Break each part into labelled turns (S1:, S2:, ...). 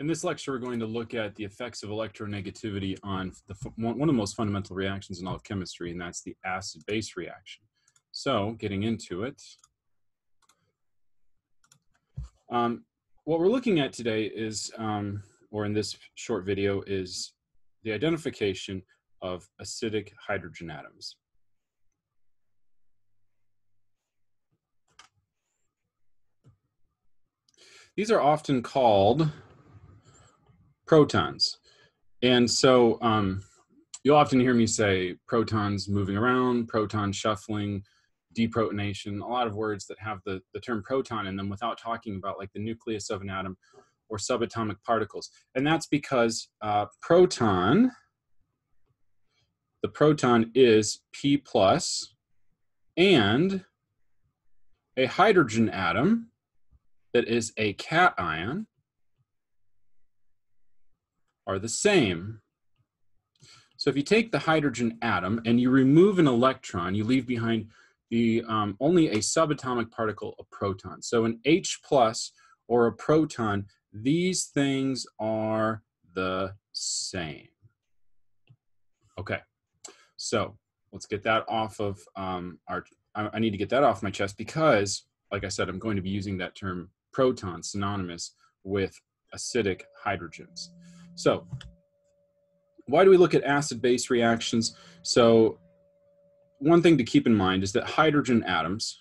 S1: In this lecture, we're going to look at the effects of electronegativity on one of the most fundamental reactions in all of chemistry, and that's the acid-base reaction. So, getting into it, what we're looking at today is, or in this short video, is the identification of acidic hydrogen atoms. These are often called protons. And so you'll often hear me say protons moving around, proton shuffling, deprotonation, a lot of words that have the term proton in them without talking about like the nucleus of an atom or subatomic particles. And that's because the proton is P plus, and a hydrogen atom that is a cation are the same. So if you take the hydrogen atom and you remove an electron, you leave behind the only a subatomic particle, a proton. So an H plus or a proton, these things are the same. Okay, so let's get that off of I need to get that off my chest because, like I said, I'm going to be using that term proton synonymous with acidic hydrogens. So why do we look at acid-base reactions? So one thing to keep in mind is that hydrogen atoms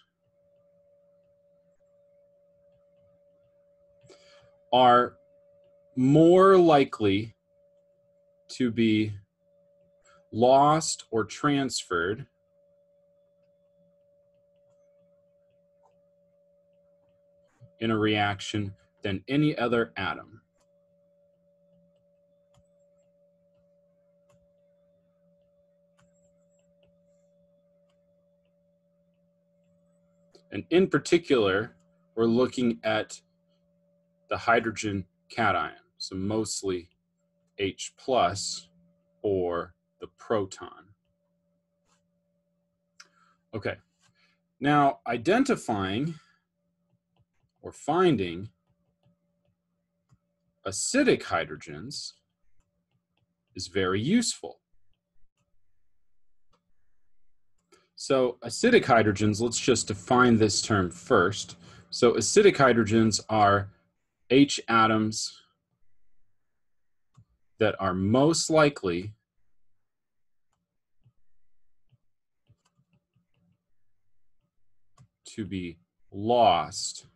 S1: are more likely to be lost or transferred in a reaction than any other atom. And in particular, we're looking at the hydrogen cation, so mostly H plus or the proton. Okay, now identifying or finding acidic hydrogens is very useful. So acidic hydrogens, let's just define this term first. So acidic hydrogens are H atoms that are most likely to be lost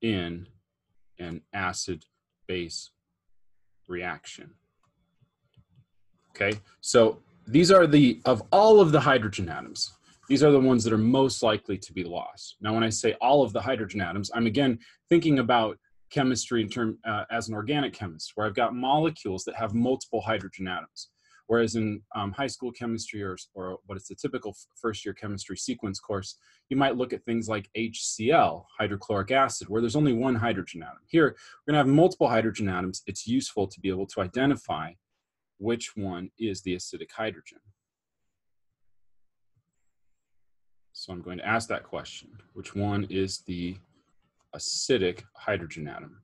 S1: in an acid-base reaction. Okay, so these are of all of the hydrogen atoms, these are the ones that are most likely to be lost. Now, when I say all of the hydrogen atoms, I'm again thinking about chemistry in as an organic chemist, where I've got molecules that have multiple hydrogen atoms. Whereas in high school chemistry or what is the typical first year chemistry sequence course, you might look at things like HCl, hydrochloric acid, where there's only one hydrogen atom. Here, we're gonna have multiple hydrogen atoms. It's useful to be able to identify which one is the acidic hydrogen. So I'm going to ask that question. Which one is the acidic hydrogen atom?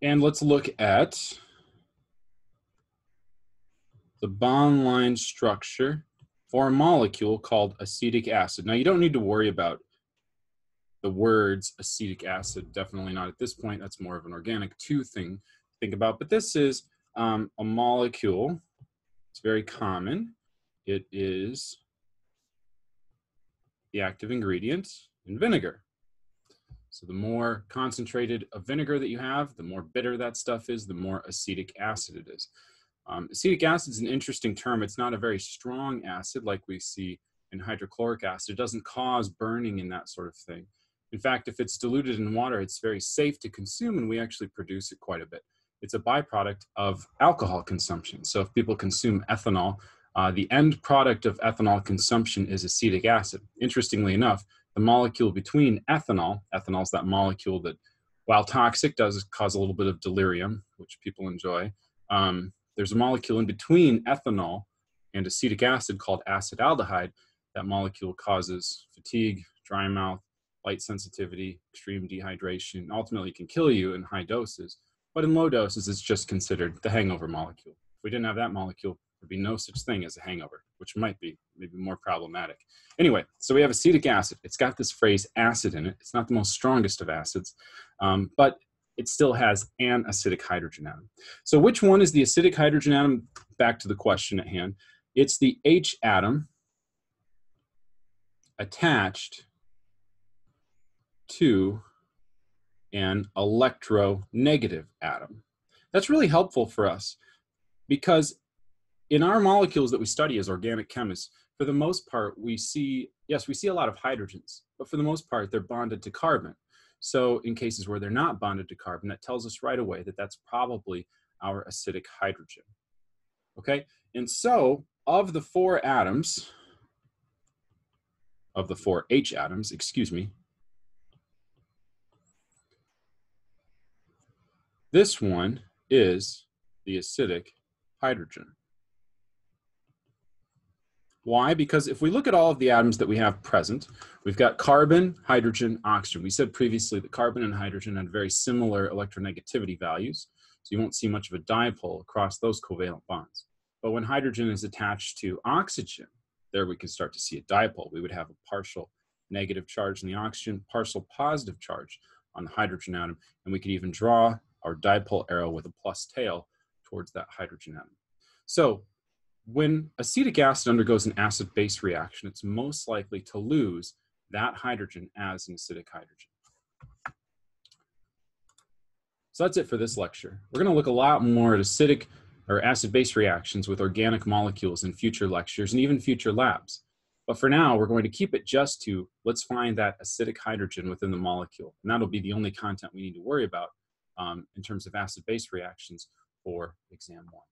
S1: And let's look at the bond line structure for a molecule called acetic acid. Now, you don't need to worry about the words acetic acid, definitely not at this point. That's more of an organic 2 thing to think about. But this is a molecule. It's very common. It is the active ingredient in vinegar. So the more concentrated of vinegar that you have, the more bitter that stuff is, the more acetic acid it is. Acetic acid is an interesting term. It's not a very strong acid like we see in hydrochloric acid. It doesn't cause burning and that sort of thing. In fact, if it's diluted in water, it's very safe to consume, and we actually produce it quite a bit. It's a byproduct of alcohol consumption. So if people consume ethanol, the end product of ethanol consumption is acetic acid. Interestingly enough, the molecule between ethanol is that molecule that, while toxic, does cause a little bit of delirium, which people enjoy. There's a molecule in between ethanol and acetic acid called acetaldehyde. That molecule causes fatigue, dry mouth, light sensitivity, extreme dehydration, ultimately can kill you in high doses. But in low doses, it's just considered the hangover molecule. If we didn't have that molecule, there'd be no such thing as a hangover, which might be maybe more problematic. Anyway, so we have acetic acid. It's got this phrase acid in it. It's not the most strongest of acids, but it still has an acidic hydrogen atom. So which one is the acidic hydrogen atom? Back to the question at hand. It's the H atom attached to an electronegative atom. That's really helpful for us because in our molecules that we study as organic chemists, for the most part, we see a lot of hydrogens, but for the most part, they're bonded to carbon. So in cases where they're not bonded to carbon, that tells us right away that that's probably our acidic hydrogen. Okay, and so of the four H atoms, excuse me, this one is the acidic hydrogen. Why? Because if we look at all of the atoms that we have present, we've got carbon, hydrogen, oxygen. We said previously that carbon and hydrogen had very similar electronegativity values, so you won't see much of a dipole across those covalent bonds. But when hydrogen is attached to oxygen, there we can start to see a dipole. We would have a partial negative charge in the oxygen, partial positive charge on the hydrogen atom, and we could even draw our dipole arrow with a plus tail towards that hydrogen atom. So when acetic acid undergoes an acid-base reaction, it's most likely to lose that hydrogen as an acidic hydrogen. So that's it for this lecture. We're going to look a lot more at acidic or acid-base reactions with organic molecules in future lectures and even future labs. But for now, we're going to keep it just to let's find that acidic hydrogen within the molecule. And that'll be the only content we need to worry about in terms of acid-base reactions for exam 1.